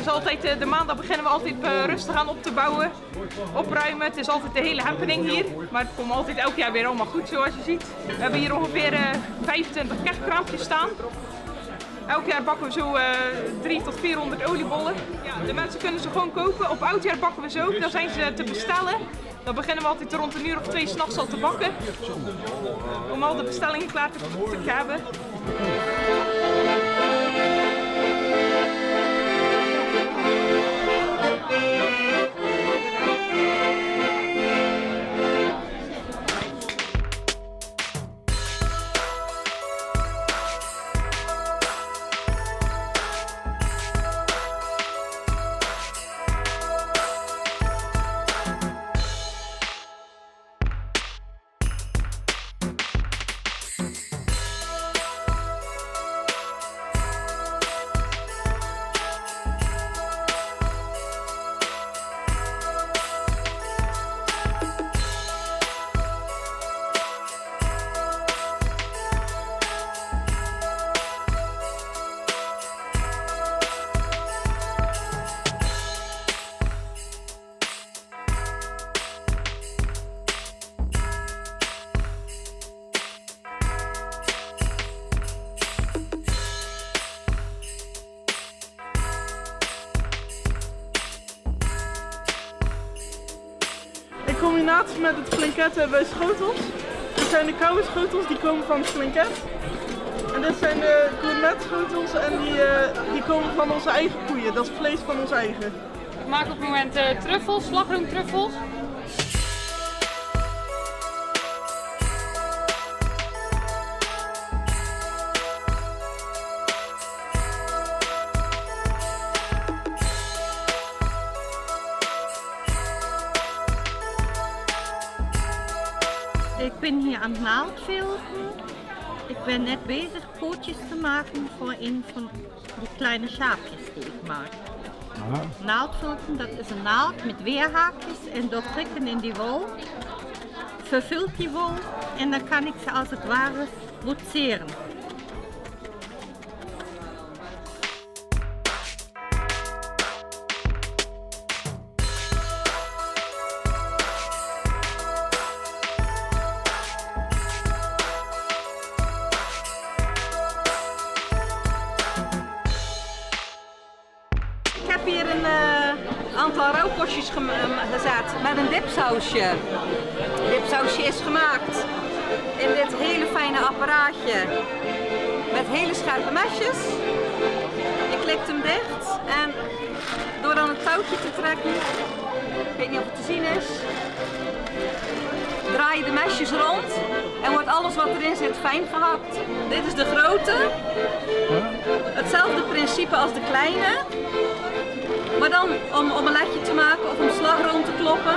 is altijd, de maandag beginnen we altijd rustig aan op te bouwen, opruimen. Het is altijd de hele happening hier, maar het komt altijd elk jaar weer allemaal goed zoals je ziet. We hebben hier ongeveer 25 kerstkraampjes staan. Elk jaar bakken we zo 300 tot 400 oliebollen. Ja, de mensen kunnen ze gewoon kopen. Op oudjaar bakken we ze ook, dan zijn ze te bestellen. Dan beginnen we altijd rond 1 uur of 2 s'nachts al te bakken. Om al de bestellingen klaar te hebben. In combinatie met het flinket hebben wij schotels. Dit zijn de koude schotels, die komen van het flinket. En dit zijn de gourmet schotels en die komen van onze eigen koeien. Dat is vlees van ons eigen. Ik maak op het moment truffels, slagroomtruffels. Ik ben hier aan het naaldvilgen. Ik ben net bezig pootjes te maken voor een van die kleine schaapjes die ik maak. Naaldvilgen, dat is een naald met weerhaakjes en door prikken in die wol vervult die wol en dan kan ik ze als het ware boetseren. Ik heb hier een aantal rauwkostjes gezet met een dipsausje. Het dipsausje is gemaakt in dit hele fijne apparaatje met hele scherpe mesjes. Je klikt hem dicht en door aan het touwtje te trekken, ik weet niet of het te zien is, draai je de mesjes rond en wordt alles wat erin zit fijn gehakt. Dit is de grote. Hetzelfde principe als de kleine. Maar dan om omeletje te maken of om slagroom te kloppen.